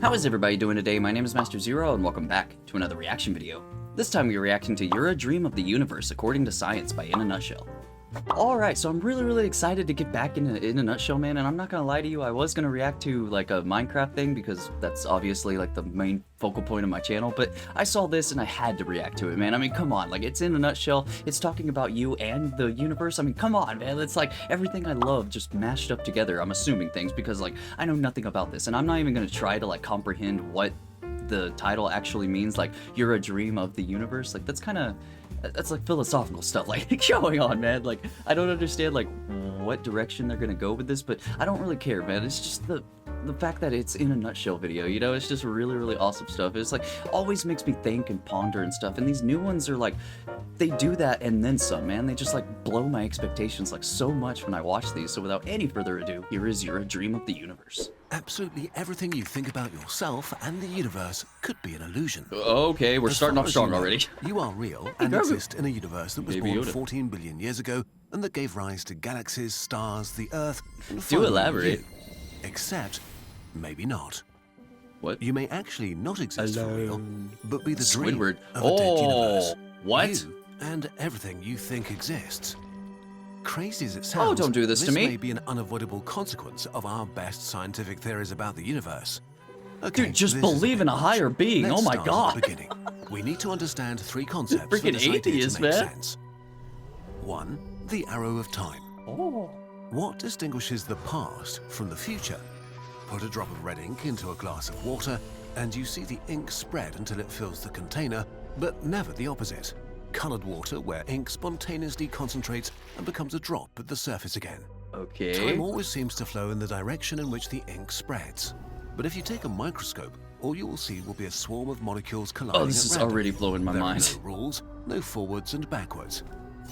How is everybody doing today? My name is Master Zero and welcome back to another reaction video. This time we're reacting to You're a Dream of the Universe According to Science by In a Nutshell. Alright, so I'm really excited to get back in a nutshell, man, and I'm not gonna lie to you, I was gonna react to like a Minecraft thing because that's obviously like the main focal point of my channel, but I saw this and I had to react to it, man. I mean, come on, like it's in a nutshell, it's talking about you and the universe. I mean, come on, man, it's like everything I love just mashed up together. I'm assuming things because like I know nothing about this and I'm not even gonna try to like comprehend what the title actually means. Like, you're a dream of the universe, like that's like philosophical stuff like going on, man. Like I don't understand like what direction they're gonna go with this, but I don't really care, man. It's just the fact that it's in a nutshell video, you know. It's just really awesome stuff. It's like always makes me think and ponder and stuff, and these new ones are like they do that and then some, man. They just like blow my expectations like so much when I watch these. So without any further ado, here is You're a Dream of the Universe. Absolutely everything you think about yourself and the universe could be an illusion. Okay, we're starting off strong already. You are real and exist in a universe that was born Yoda. 14 billion years ago and that gave rise to galaxies, stars, the Earth, and Do finally elaborate. you. Except, maybe not. What? You may actually not exist for real, but be the Squidward. dream of a dead universe. What? You and everything you think exists. Crazy as it sounds, don't do this to me. may be an unavoidable consequence of our best scientific theories about the universe. Okay, Dude, just this is believe bit in a much. higher being. Let's Oh my start at god. the beginning. We need to understand three concepts for Freaking this idea atheist, to make man. sense. One, the arrow of time. Oh. What distinguishes the past from the future? Put a drop of red ink into a glass of water, and you see the ink spread until it fills the container, but never the opposite. Colored water where ink spontaneously concentrates and becomes a drop at the surface again. Okay. Time always seems to flow in the direction in which the ink spreads. But if you take a microscope, all you will see will be a swarm of molecules colliding. Oh, this is already blowing my There mind. are no rules, no forwards and backwards.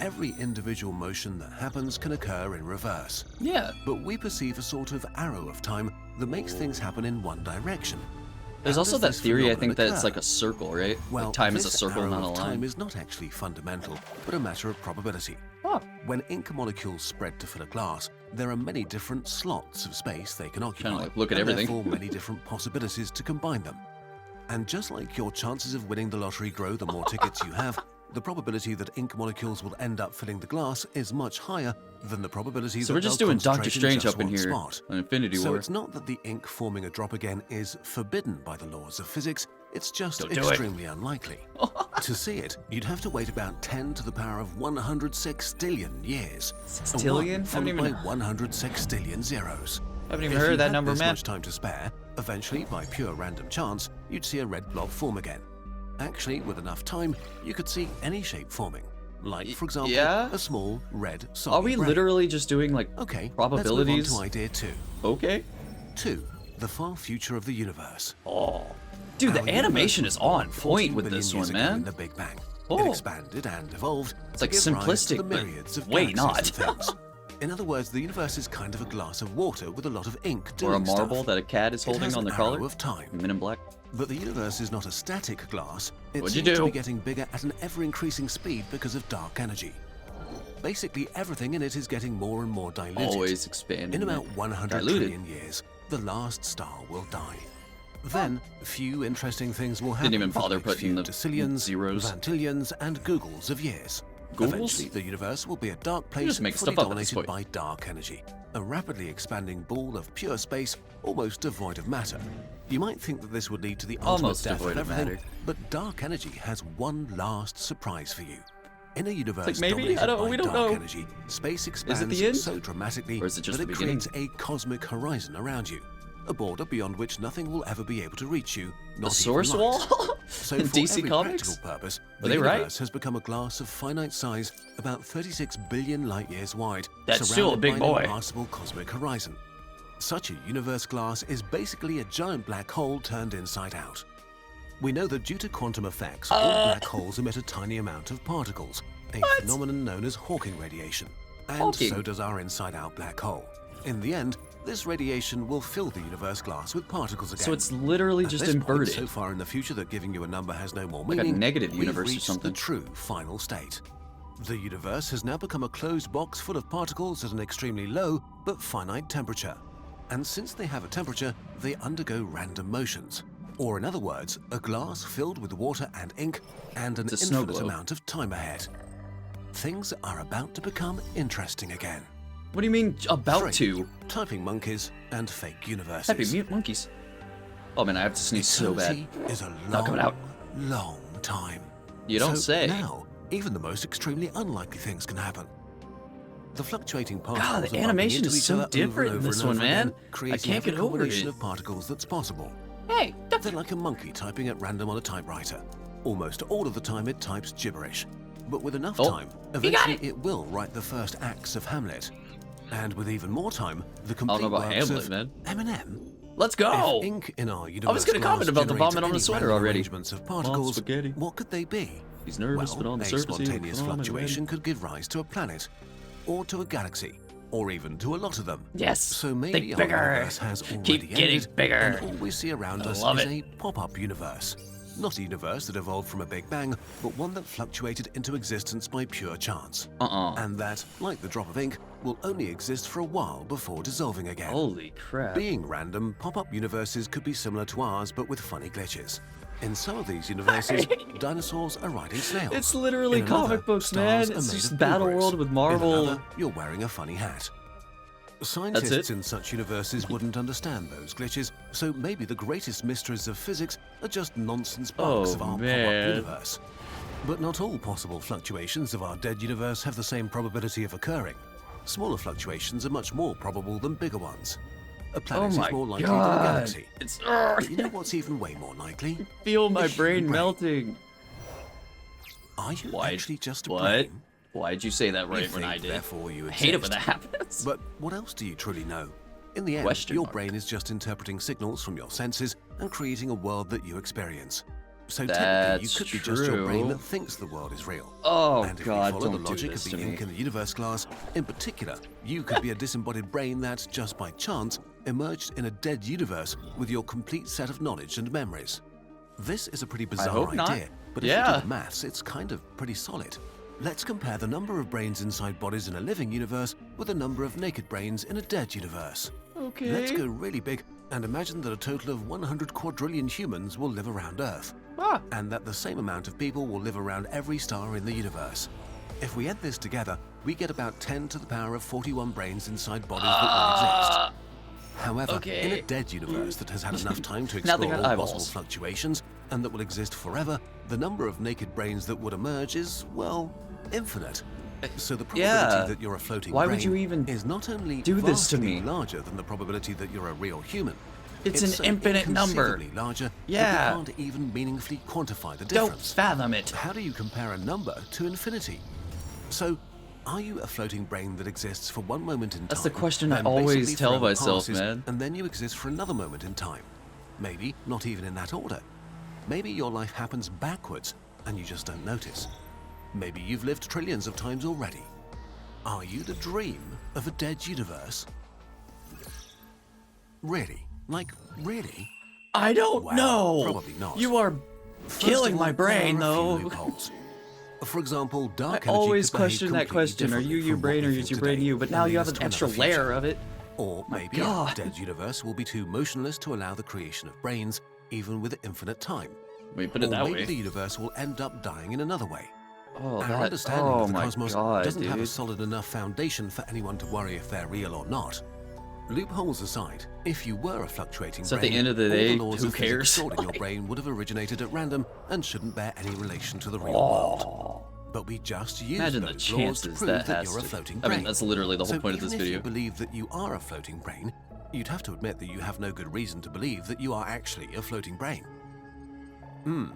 Every individual motion that happens can occur in reverse. Yeah. But we perceive a sort of arrow of time that makes things happen in one direction. There's How also does that this theory, I phenomenon think, that it's occur? like a circle, right? Well, Like time is a this circle, arrow not a of line. time is not actually fundamental, but a matter of probability. Oh. When ink molecules spread to fill a glass, there are many different slots of space they can occupy. Kinda like look at and everything. Therefore, many different possibilities to combine them. And just like your chances of winning the lottery grow the more tickets you have, the probability that ink molecules will end up filling the glass is much higher than the probability So that we're just they'll doing Doctor concentrate Strange just up in one here spot. on Infinity So War. it's not that the ink forming a drop again is forbidden by the laws of physics, it's just Don't do it. extremely unlikely. To see it, you'd have to wait about 10 to the power of 100 sextillion years. Sextillion? A one Haven't followed even- by 100 sextillion zeros. Haven't even If heard you of that had number, this man. much time to spare, eventually, by pure random chance, you'd see a red blob form again. Actually, with enough time, you could see any shape forming. Like, for example, yeah? a small red solid Are we grain. literally just doing like Okay, probabilities? let's move on to idea 2. Okay. 2. The far future of the universe. Oh. Dude, the Our animation universe is was on born point 14 with billion this years one, ago man. In the Big Bang. Oh. It expanded and evolved It's to like give rise to simplistic, the but myriads of wait, galaxies not. and things. In other words, the universe is kind of a glass of water with a lot of ink doing Or a marble stuff. that a cat is It holding has on an their collar. arrow of time. Men in Black. But the universe is not a static glass. It What'd you seems to do? be getting bigger at an ever-increasing speed because of dark energy. Basically, everything in it is getting more and more diluted. Always expanding. In about 100 Diluted. trillion years, the last star will die. Then, few interesting things will happen. Didn't even for bother next putting few the decillions, zeros. vantillions, and googles of years. Googles? Eventually, the universe will be a dark place just make fully stuff up at this dominated point. by dark energy, a rapidly expanding ball of pure space, almost devoid of matter. You might think that this would lead to the ultimate Almost death devoid of of everything, matter. but dark energy has one last surprise for you. In a universe like maybe? dominated I don't- by we don't dark know. energy, space the expands end? so dramatically Or is it just that the it beginning? creates a cosmic horizon around you, a border beyond which nothing will ever be able to reach you, not The even source light. wall? So In for DC every Comics? practical purpose, Were the they right? universe has become a glass of finite size, about 36 billion light years wide, That's still a surrounded big by boy. an impassable cosmic horizon. Such a universe glass is basically a giant black hole turned inside out. We know that due to quantum effects, all black holes emit a tiny amount of particles, a phenomenon known as Hawking radiation. And Hawking? so does our inside-out black hole. In the end, this radiation will fill the universe glass with particles again. So it's literally At just this point, inverted. so far in the future that giving you a number has no more Like a meaning, negative we've universe or reached something. the true final state. The universe has now become a closed box full of particles at an extremely low but finite temperature. And since they have a temperature, they undergo random motions. Or in other words, a glass filled with water and ink and an It's a snow infinite globe. amount of time ahead. Things are about to become interesting again. What do you mean about 3. to? Typing monkeys and fake universes. Happy mute monkeys. Oh man, I have to sneeze so bad. Eternity is a Not coming out. long time. You don't So say. Now, even the most extremely unlikely things can happen. The fluctuating particles God, the are bumping animation into is each so other over different and in over this and one, over man. again, creating can't every get over combination it. of particles that's possible. Hey, They're like a monkey typing at random on a typewriter. Almost all of the time it types gibberish. But with enough Oh, time, he got eventually it will write the first acts of Hamlet. And with even more time, the I complete don't know about works Hamlet, of man. Eminem. Let's go. If ink in our I was universe gonna glass comment about the generates vomit on the any sweater random already. arrangements of particles, spaghetti. what could they be? He's nervous, Well, but on the a surface he's spontaneous calm and fluctuation ready. could give rise to a planet, or to a galaxy, or even to a lot of them. Yes. So maybe Think our bigger. universe has already Keep getting ended, bigger. and all we see around I us love is it. a pop-up universe. Not a universe that evolved from a big bang, but one that fluctuated into existence by pure chance. And that, like the drop of ink, will only exist for a while before dissolving again. Holy crap. Being random, pop-up universes could be similar to ours, but with funny glitches. In some of these universes, dinosaurs are riding snails. It's literally In another, comic books, stars man. are It's made just of Battle blueberries. World with In Marvel. another, you're wearing a funny hat. Scientists in such universes wouldn't understand those glitches, so maybe the greatest mysteries of physics are just nonsense bugs of our man. pop-up universe. But not all possible fluctuations of our dead universe have the same probability of occurring. Smaller fluctuations are much more probable than bigger ones. A Oh planet my is more likely than a god. galaxy. It's But you know what's even way more likely? feel my The human brain brain. melting. Are you Why- actually just a What? brain? Why'd you say that You right when think, I did? therefore you I hate it when exist. that happens. But what else do you truly know? In the end, Question your mark. brain is just interpreting signals from your senses and creating a world that you experience. So That's technically, you could be just your brain true. that thinks the world is real. Oh And if god, we follow don't the do logic this of to the me. ink in the universe glass, in particular, you could be a disembodied brain that, just by chance, emerged in a dead universe with your complete set of knowledge and memories. This is a pretty bizarre hope not. idea, but if Yeah. you do the maths, it's kind of pretty solid. Let's compare the number of brains inside bodies in a living universe with the number of naked brains in a dead universe. Okay. Let's go really big and imagine that a total of 100 quadrillion humans will live around Earth, Ah. and that the same amount of people will live around every star in the universe. If we add this together, we get about 10 to the power of 41 brains inside bodies that will exist. However, in okay. a dead universe that has had enough time to Now they explore got all possible eyeballs. fluctuations and that will exist forever, the number of naked brains that would emerge is, well, infinite. So the probability Yeah. that you're a floating Why brain would you even is not only do this to vastly me? larger than the probability that you're a real human. It's an so infinite number. inconceivably larger Yeah. that we can't even meaningfully quantify the Don't difference. fathom it. How do you compare a number to infinity? So, are you a floating brain that exists for one moment in time? That's the question I then always basically tell forever myself, passes, man. And then you exist for another moment in time. Maybe not even in that order. Maybe your life happens backwards and you just don't notice. Maybe you've lived trillions of times already. Are you the dream of a dead universe? Really? Like, really? I don't Well, know. probably not. You are First killing of my all, brain, there are a few though. loopholes. For example, I dark energy always could behave question that completely question. Are you differently your from brain what or we is think your brain today you? But and now lead you have us an to extra another layer future. of it. Or My maybe God. a dead universe will be too motionless to allow the creation of brains, even with infinite time. Wait, put it Or that maybe way. the universe will end up dying in another way. Oh, Our that. understanding Oh of the my cosmos god, doesn't have a dude. solid enough foundation for anyone to worry if they're real or not. Loopholes aside, if you were a fluctuating So at brain, the end of the all day, the laws who of physics cares? stored in your Like- brain would have originated at random and shouldn't bear any relation to the real world. Oh. But we just use Imagine the those laws to chances prove that that has you're a to. floating I brain. mean, that's literally the whole So point of this even video. if you believe that you are a floating brain, you'd have to admit that you have no good reason to believe that you are actually a floating brain.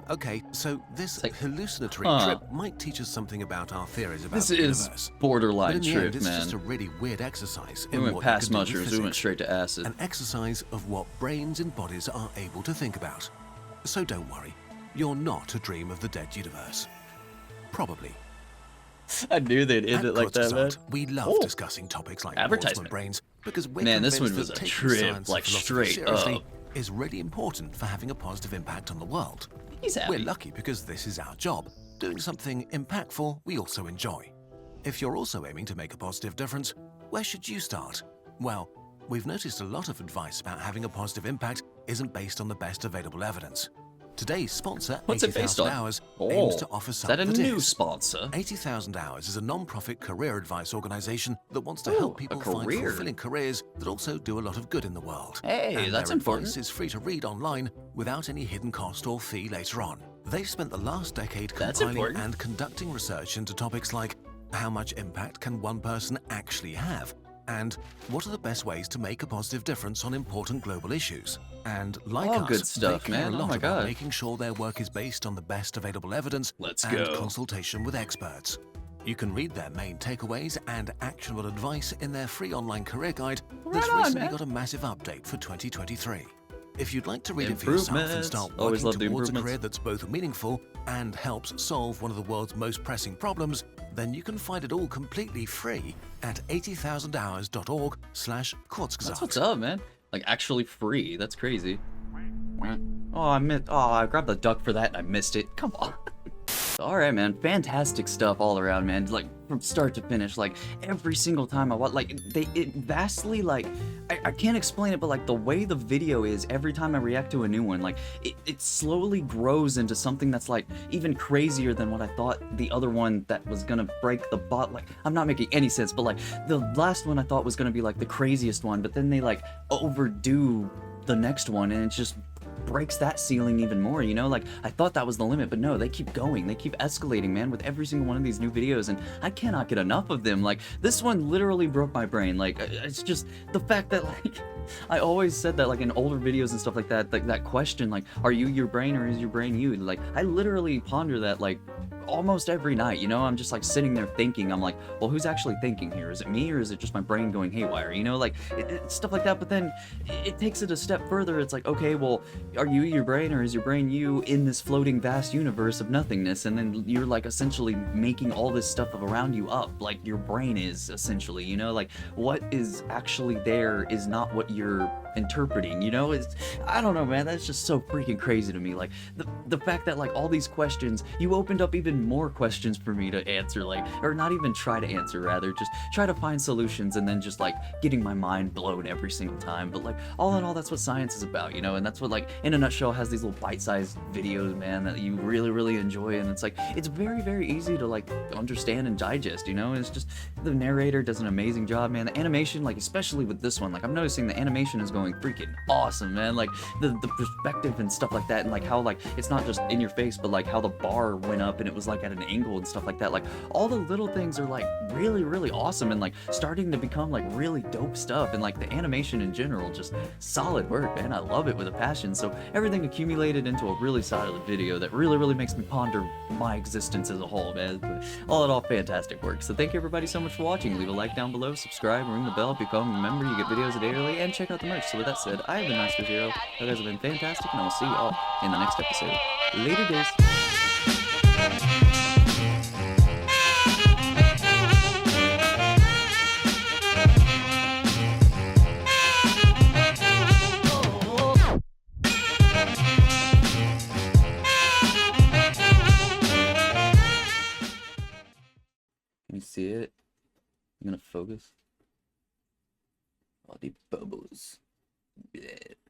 Okay, so this like, hallucinatory huh. trip might teach us something about our theories about This the is universe. But borderline in the trip, end, it's just a man. really weird exercise We in went what past you can do with mushrooms, we went physics. straight to acid. An exercise of what brains and bodies are able to think about. So don't worry, you're not a dream of the dead universe. Probably. I knew they'd end At it like that, man. Kurzgesagt, we love Oh. discussing topics like Advertisement. Boltzmann brains because we're Man, this convinced one was that a taking trip, science and like, philosophy straight seriously up. is really important for having a positive impact on the world. He's happy. We're lucky because this is our job, doing something impactful we also enjoy. If you're also aiming to make a positive difference, where should you start? Well, We've noticed a lot of advice about having a positive impact isn't based on the best available evidence. Today's sponsor, What's it based 80,000 on? Hours, Oh, aims to offer is that a something that new is. sponsor? 80,000 Hours is a non-profit career advice organization that wants to Ooh, help a people find career. fulfilling careers that also do a lot of good in the world. Hey, And that's their important. advice is free to read online without any hidden cost or fee later on. They've spent the last decade That's compiling important. and conducting research into topics like how much impact can one person actually have, and what are the best ways to make a positive difference on important global issues. And like All us, good stuff, they care man. a Oh lot my about God. making sure their work is based on the best available evidence Let's and go. consultation with experts. You can read their main takeaways and actionable advice in their free online career guide that's Right on, recently man. got a massive update for 2023. If you'd like to read it for yourself and Improvements. start Always working love the towards a improvements. career that's both meaningful and helps solve one of the world's most pressing problems, then you can find it all completely free at 80,000hours.org/Kurzgesagt. That's what's up, man. Like, actually free. That's crazy. I grabbed the duck for that and I missed it. Come on. Alright, man. Fantastic stuff all around, man. Like, from start to finish. Like, every single time I watch, like, it vastly, like, I can't explain it, but, like, the way the video is every time I react to a new one, like, it slowly grows into something that's, like, even crazier than what I thought the other one that was gonna break the butt. Like, I'm not making any sense, but, like, the last one I thought was gonna be, like, the craziest one, but then they, like, overdo the next one, and it just breaks that ceiling even more, you know? Like, I thought that was the limit, but no, they keep going. They keep escalating, man, with every single one of these new videos, and I cannot get enough of them. Like, this one literally broke my brain. Like, it's just the fact that, like, I always said that, like, in older videos and stuff like that question, like, are you your brain or is your brain you? Like, I literally ponder that, like, almost every night, you know? I'm just, like, sitting there thinking, I'm like, well, who's actually thinking here? Is it me or is it just my brain going haywire, you know? Like, stuff like that, but then it takes it a step further. It's like, okay, well, are you your brain or is your brain you in this floating vast universe of nothingness? And then you're, like, essentially making all this stuff around you up, like your brain is, essentially, you know? Like, what is actually there is not what you're interpreting, you know? It's, I don't know, man, that's just so freaking crazy to me. Like, the fact that, like, all these questions, you opened up even more questions for me to answer, like, or not even try to answer, rather, just try to find solutions, and then just, like, getting my mind blown every single time. But, like, all in all, that's what science is about, you know? And that's what, like, in a nutshell, has these little bite-sized videos, man, that you really, really enjoy, and it's, like, it's very, very easy to, like, understand and digest, you know? It's just, the narrator does an amazing job, man. The animation, like, especially with this one, like, I'm noticing the animation is going freaking awesome, man. Like, the perspective and stuff like that, and, like, how, like, it's not just in your face, but, like, how the bar went up and it was, like, at an angle and stuff like that. Like, all the little things are, like, really, really awesome, and, like, starting to become, like, really dope stuff, and, like, the animation in general, just solid work, man. I love it with a passion. So everything accumulated into a really solid video that really, really makes me ponder my existence as a whole, man. But all in all, fantastic work. So thank you everybody so much for watching. Leave a like down below, subscribe, ring the bell, become a member, you get videos a day early, and check out the merch. So with that said, I have been Master Zero. You guys have been fantastic, and I will see you all in the next episode. Later days. Can you see it? I'm gonna focus. All the bubbles. Yeah.